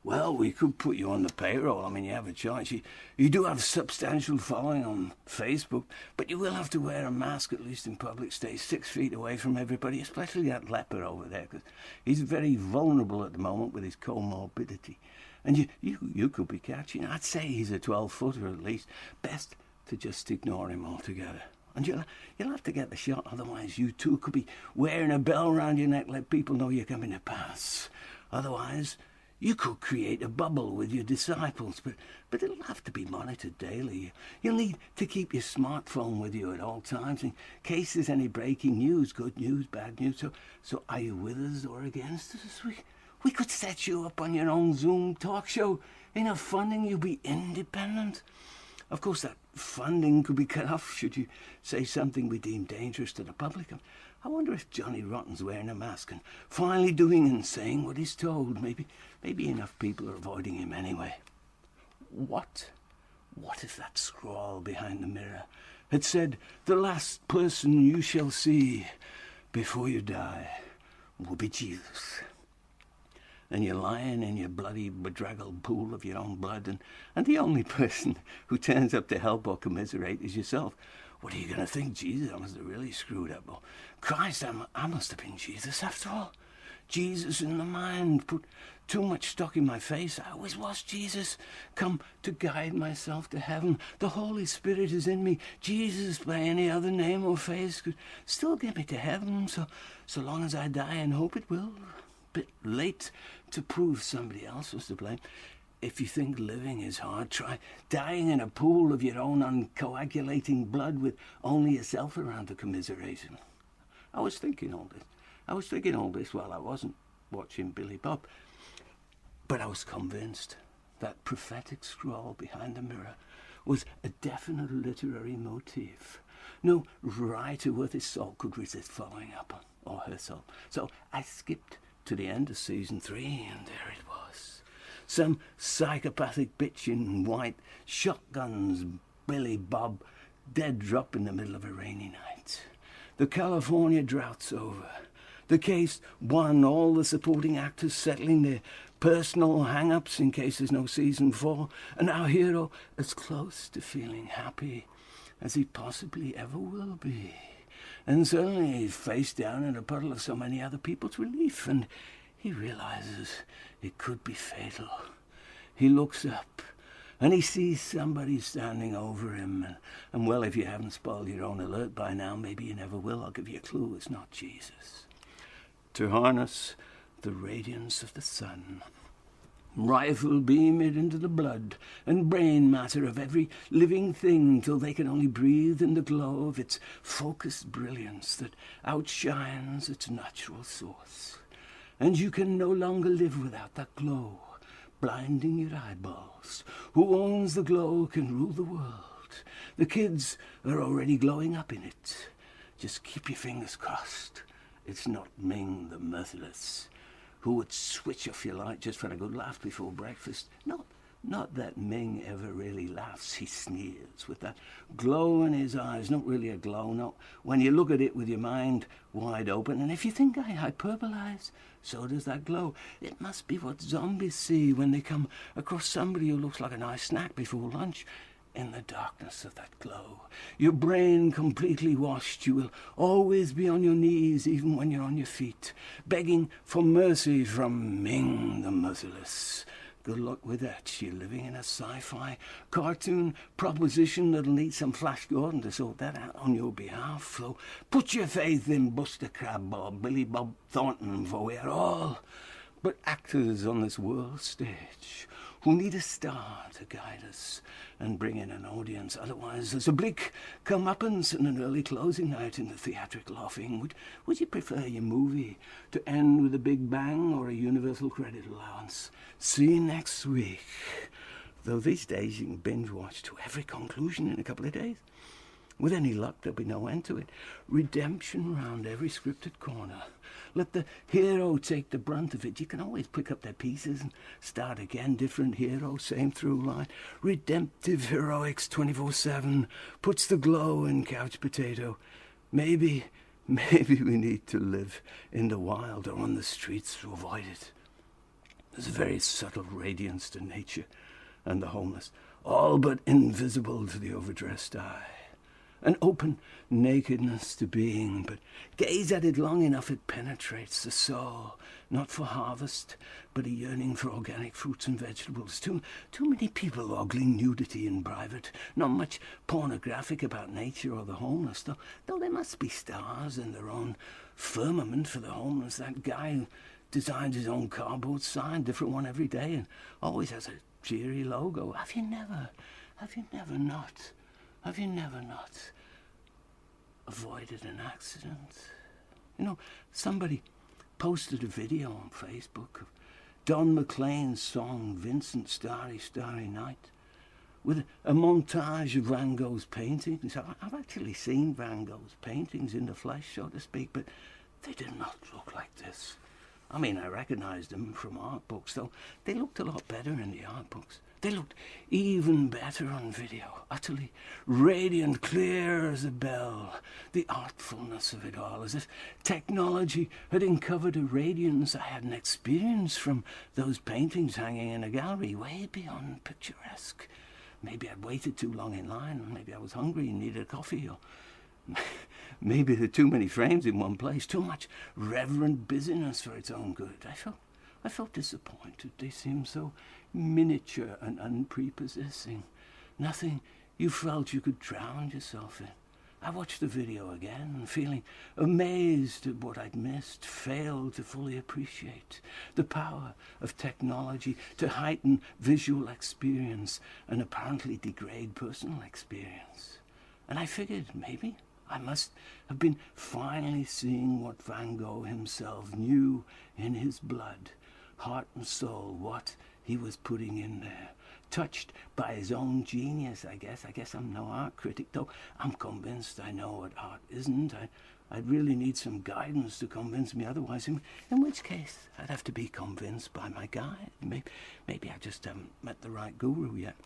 Well, we could put you on the payroll. I mean, you have a choice. You do have a substantial following on Facebook, but you will have to wear a mask, at least in public. Stay 6 feet away from everybody, especially that leper over there, because he's very vulnerable at the moment with his comorbidity. And you could be catching. I'd say he's a 12-footer at least. Best to just ignore him altogether. And you'll have to get the shot, otherwise you too could be wearing a bell round your neck, let people know you're coming to pass. Otherwise, you could create a bubble with your disciples, but it'll have to be monitored daily. You'll need to keep your smartphone with you at all times in case there's any breaking news, good news, bad news. So are you with us or against us? We could set you up on your own Zoom talk show. Enough funding, you'll be independent. Of course, that funding could be cut off should you say something we deem dangerous to the public. I wonder if Johnny Rotten's wearing a mask and finally doing and saying what he's told. Maybe enough people are avoiding him anyway. What if that scrawl behind the mirror had said, the last person you shall see before you die will be Jesus? And you're lying in your bloody bedraggled pool of your own blood, and the only person who turns up to help or commiserate is yourself. What are you going to think? Jesus, I must have really screwed up. Oh, Christ, I must have been Jesus after all. Jesus in the mind, put too much stock in my face. I always was Jesus, come to guide myself to heaven. The Holy Spirit is in me. Jesus, by any other name or face, could still get me to heaven, so long as I die and hope it will. Bit late to prove somebody else was to blame. If you think living is hard, try dying in a pool of your own uncoagulating blood with only yourself around to commiserate. I was thinking all this while I wasn't watching Billy Bob. But I was convinced that prophetic scrawl behind the mirror was a definite literary motif. No writer worth his salt could resist following up on, or her soul. So I skipped to the end of season 3, and there it was. Some psychopathic bitch in white shotguns, Billy Bob, dead drop in the middle of a rainy night. The California drought's over. The case won, all the supporting actors settling their personal hang-ups in case there's no season 4, and our hero as close to feeling happy as he possibly ever will be. And suddenly he's face down in a puddle of so many other people's relief, and he realizes it could be fatal. He looks up, and he sees somebody standing over him, and well, if you haven't spoiled your own alert by now, maybe you never will. I'll give you a clue. It's not Jesus. To harness the radiance of the sun, rifle beam it into the blood and brain matter of every living thing till they can only breathe in the glow of its focused brilliance that outshines its natural source. And you can no longer live without that glow, blinding your eyeballs. Who owns the glow can rule the world. The kids are already glowing up in it. Just keep your fingers crossed. It's not Ming the Merciless, who would switch off your light just for a good laugh before breakfast. Not that Ming ever really laughs. He sneers with that glow in his eyes. Not really a glow, not when you look at it with your mind wide open. And if you think I hyperbolize, so does that glow. It must be what zombies see when they come across somebody who looks like a nice snack before lunch. In the darkness of that glow, your brain completely washed, you will always be on your knees, even when you're on your feet, begging for mercy from Ming the Merciless. Good luck with that. You're living in a sci-fi cartoon proposition that'll need some Flash Gordon to sort that out on your behalf. So put your faith in Buster Crab or Billy Bob Thornton, for we are all but actors on this world stage who need a star to guide us and bring in an audience. Otherwise, there's a bleak comeuppance and an early closing night in the theatrical offing. Would you prefer your movie to end with a big bang or a universal credit allowance? See you next week. Though these days you can binge watch to every conclusion in a couple of days. With any luck, there'll be no end to it. Redemption round every scripted corner. Let the hero take the brunt of it. You can always pick up their pieces and start again. Different hero, same through line. Redemptive heroics 24/7 puts the glow in couch potato. Maybe we need to live in the wild or on the streets to avoid it. There's a very subtle radiance to nature and the homeless, all but invisible to the overdressed eye. An open nakedness to being, but gaze at it long enough it penetrates the soul, not for harvest, but a yearning for organic fruits and vegetables. Too many people ogling nudity in private, not much pornographic about nature or the homeless, though there must be stars in their own firmament for the homeless. That guy who designs his own cardboard sign, different one every day, and always has a cheery logo. Have you never not avoided an accident? You know, somebody posted a video on Facebook of Don McLean's song Vincent Starry, Starry Night with a montage of Van Gogh's paintings. I've actually seen Van Gogh's paintings in the flesh, so to speak, but they did not look like this. I mean, I recognized them from art books, though they looked a lot better in the art books. They looked even better on video, utterly radiant, clear as a bell. The artfulness of it all, as if technology had uncovered a radiance I hadn't experienced from those paintings hanging in a gallery, way beyond picturesque. Maybe I'd waited too long in line, or maybe I was hungry and needed a coffee, or maybe there were too many frames in one place, too much reverent busyness for its own good. I felt disappointed. They seemed so miniature and unprepossessing. Nothing you felt you could drown yourself in. I watched the video again, feeling amazed at what I'd missed, failed to fully appreciate the power of technology to heighten visual experience and apparently degrade personal experience. And I figured maybe I must have been finally seeing what Van Gogh himself knew in his blood, heart and soul, what he was putting in there. touched by his own genius, I guess. I guess I'm no art critic, though I'm convinced I know what art isn't. I'd really need some guidance to convince me otherwise, in which case I'd have to be convinced by my guide. Maybe I just haven't met the right guru yet.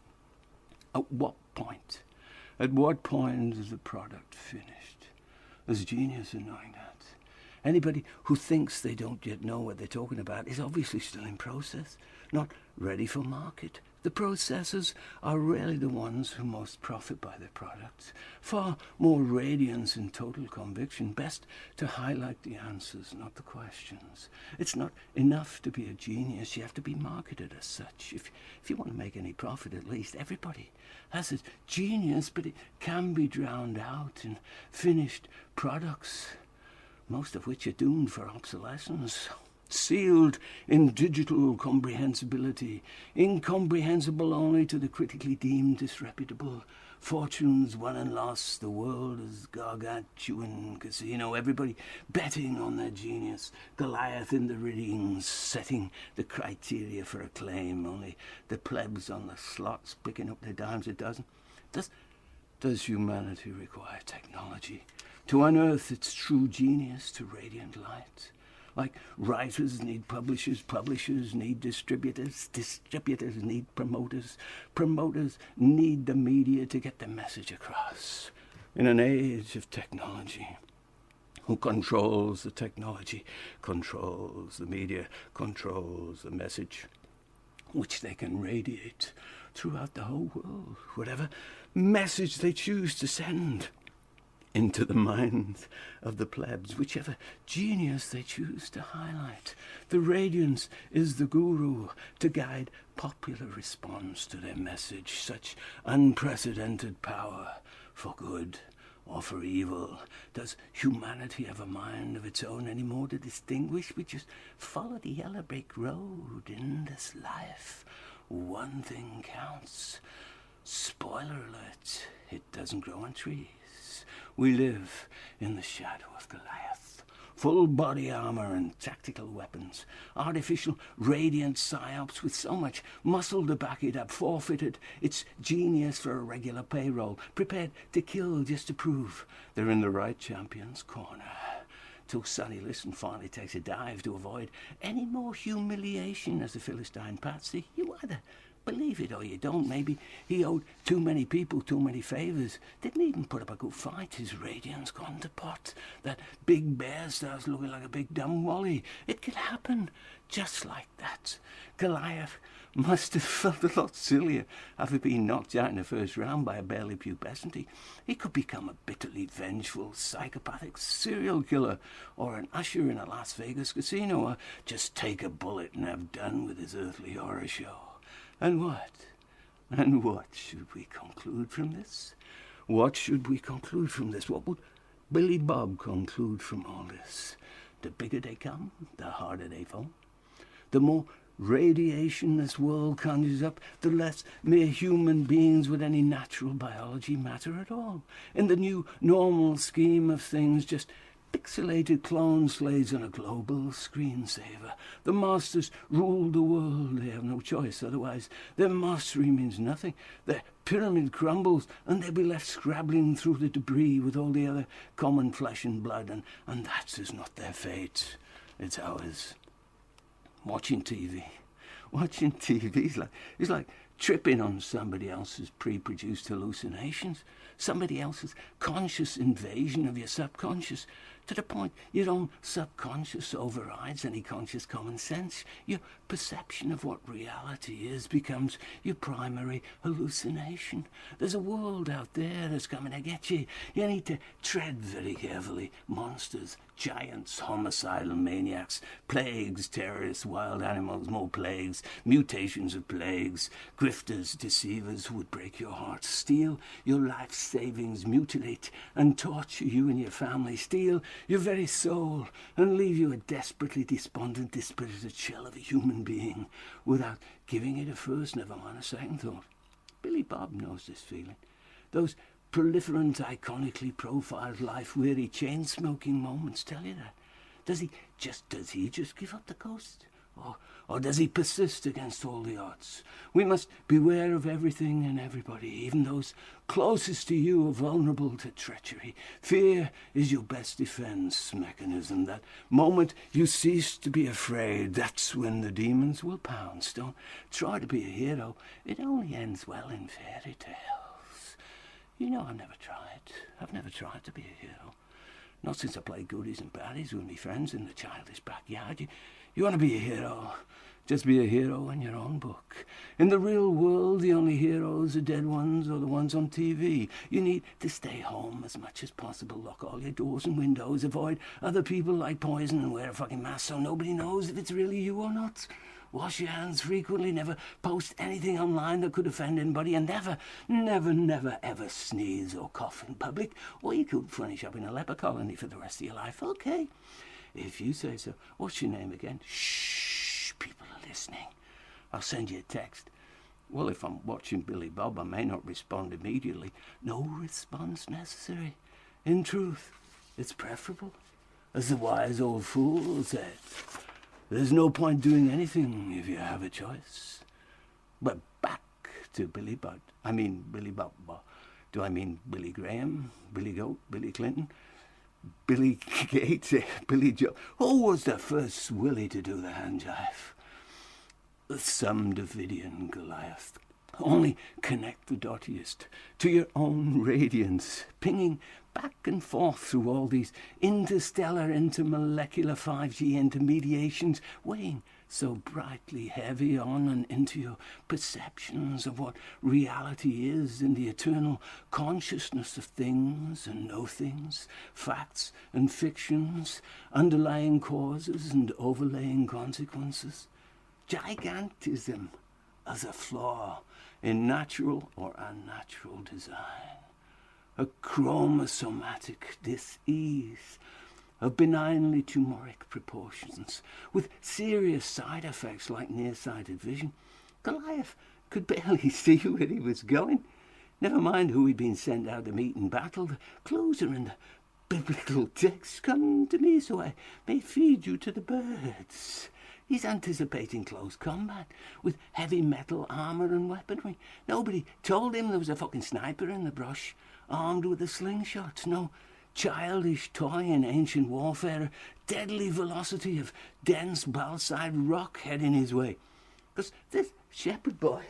At what point? At what point is the product finished? There's genius in knowing that. Anybody who thinks they don't yet know what they're talking about is obviously still in process, not ready for market. The processors are really the ones who most profit by their products. Far more radiance and total conviction. Best to highlight the answers, not the questions. It's not enough to be a genius. You have to be marketed as such. If you want to make any profit, at least, everybody has a genius, but it can be drowned out in finished products, most of which are doomed for obsolescence. Sealed in digital comprehensibility, incomprehensible only to the critically deemed disreputable. Fortunes won and lost, the world is gargantuan casino, everybody betting on their genius. Goliath in the readings, setting the criteria for acclaim, only the plebs on the slots picking up their dimes a dozen. Does humanity require technology to unearth its true genius to radiant light? Like writers need publishers, publishers need distributors, distributors need promoters, promoters need the media to get the message across. In an age of technology, who controls the technology, controls the media, controls the message, which they can radiate throughout the whole world, whatever message they choose to send into the minds of the plebs, whichever genius they choose to highlight. The radiance is the guru to guide popular response to their message, such unprecedented power for good or for evil. Does humanity have a mind of its own anymore to distinguish? We just follow the yellow brick road in this life. One thing counts. Spoiler alert, it doesn't grow on trees. We live in the shadow of Goliath. Full body armor and tactical weapons. Artificial radiant psyops with so much muscle to back it up. Forfeited its genius for a regular payroll. Prepared to kill just to prove they're in the right champion's corner. Till Sonny Liston finally takes a dive to avoid any more humiliation as a Philistine patsy. You either believe it or you don't. Maybe he owed too many people too many favours. Didn't even put up a good fight. His radiance gone to pot. That big bear starts looking like a big dumb wally. It could happen just like that. Goliath must have felt a lot sillier after being knocked out in the first round by a barely pubescent. He could become a bitterly vengeful, psychopathic serial killer, or an usher in a Las Vegas casino, or just take a bullet and have done with his earthly horror show. And what should we conclude from this? What should we conclude from this? What would Billy Bob conclude from all this? The bigger they come, the harder they fall. The more radiation this world conjures up, the less mere human beings with any natural biology matter at all. In the new normal scheme of things, just pixelated clone slaves on a global screensaver. The masters rule the world. They have no choice. Otherwise, their mastery means nothing. Their pyramid crumbles, and they'll be left scrabbling through the debris with all the other common flesh and blood, and that is not their fate. It's ours. Watching TV. Watching TV is like tripping on somebody else's pre-produced hallucinations, somebody else's conscious invasion of your subconscious, to the point your own subconscious overrides any conscious common sense. Your perception of what reality is becomes your primary hallucination. There's a world out there that's coming to get you. You need to tread very carefully. Monsters, giants, homicidal maniacs, plagues, terrorists, wild animals, more plagues, mutations of plagues, grifters, deceivers who would break your heart, steal your life savings, mutilate and torture you and your family, steal your very soul and leave you a desperately despondent, dispirited shell of a human being without giving it a first, never mind a second thought. Billy Bob knows this feeling. Those proliferant, iconically profiled, life-weary, chain-smoking moments tell you that. Does he just give up the ghost? Or does he persist against all the odds? We must beware of everything and everybody. Even those closest to you are vulnerable to treachery. Fear is your best defense mechanism. That moment you cease to be afraid, that's when the demons will pounce. Don't try to be a hero. It only ends well in fairy tales. You know I've never tried. I've never tried to be a hero. Not since I played goodies and baddies with my friends in the childish backyard. You want to be a hero, just be a hero in your own book. In the real world, the only heroes are dead ones or the ones on TV. You need to stay home as much as possible, lock all your doors and windows, avoid other people like poison, and wear a fucking mask so nobody knows if it's really you or not. Wash your hands frequently, never post anything online that could offend anybody, and never, ever sneeze or cough in public, or you could furnish up in a leper colony for the rest of your life. Okay, if you say so. What's your name again? Shh, people are listening. I'll send you a text. Well, if I'm watching Billy Bob, I may not respond immediately. No response necessary. In truth, it's preferable. As the wise old fool said, there's no point doing anything if you have a choice. But back to Billy Bob. Billy Bob. Do I mean Billy Graham, Billy Goat, Billy Clinton, Billy Gates, Billy Joe? Who was the first Willie to do the hand jive? Some Davidian Goliath. Only connect the dottiest to your own radiance, pinging back and forth through all these interstellar, intermolecular 5G intermediations, weighing so brightly heavy on and into your perceptions of what reality is in the eternal consciousness of things and no things, facts and fictions, underlying causes and overlaying consequences. Gigantism as a flaw in natural or unnatural design. A chromosomatic dis-ease of benignly tumoric proportions, with serious side effects like nearsighted vision. Goliath could barely see where he was going. Never mind who he'd been sent out to meet in battle. The clues are in the biblical text. Come to me so I may feed you to the birds. He's anticipating close combat with heavy metal armor and weaponry. Nobody told him there was a fucking sniper in the brush, armed with a slingshot. No childish toy in ancient warfare. A deadly velocity of dense balsite rock heading his way. Because this shepherd boy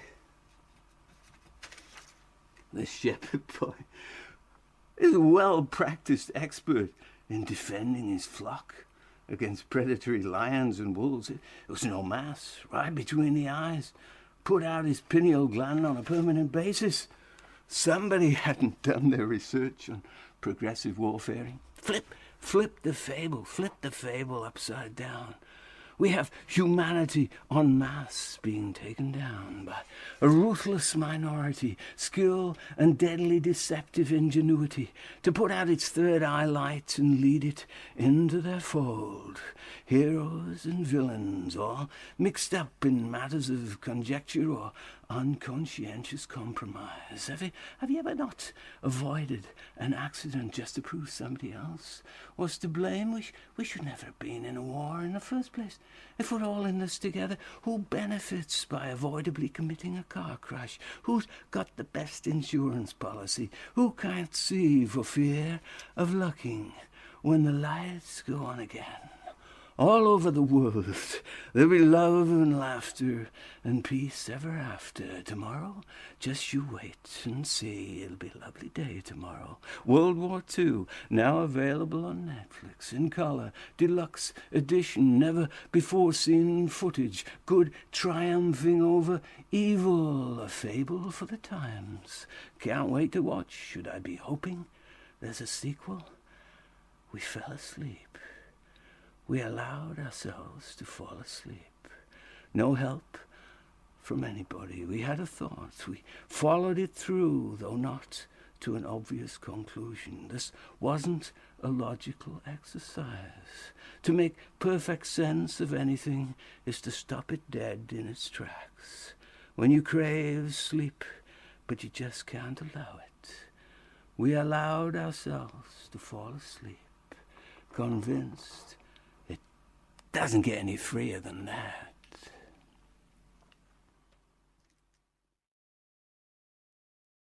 is a well-practiced expert in defending his flock against predatory lions and wolves. It was no mass, right between the eyes. Put out his pineal gland on a permanent basis. Somebody hadn't done their research on progressive warfaring. Flip the fable upside down. We have humanity en masse being taken down by a ruthless minority, skill and deadly deceptive ingenuity to put out its third eye light and lead it into their fold. Heroes and villains, all mixed up in matters of conjecture or unconscientious compromise. Have you ever not avoided an accident just to prove somebody else was to blame? We should never have been in a war in the first place. If we're all in this together, who benefits by avoidably committing a car crash? Who's got the best insurance policy? Who can't see for fear of lucking when the lights go on again? All over the world, there'll be love and laughter and peace ever after. Tomorrow, just you wait and see. It'll be a lovely day tomorrow. World War II, now available on Netflix, in color, deluxe edition, never before seen footage. Good triumphing over evil, a fable for the times. Can't wait to watch. Should I be hoping there's a sequel? We fell asleep. We allowed ourselves to fall asleep. No help from anybody. We had a thought. We followed it through, though not to an obvious conclusion. This wasn't a logical exercise. To make perfect sense of anything is to stop it dead in its tracks. When you crave sleep, but you just can't allow it. We allowed ourselves to fall asleep, convinced doesn't get any freer than that.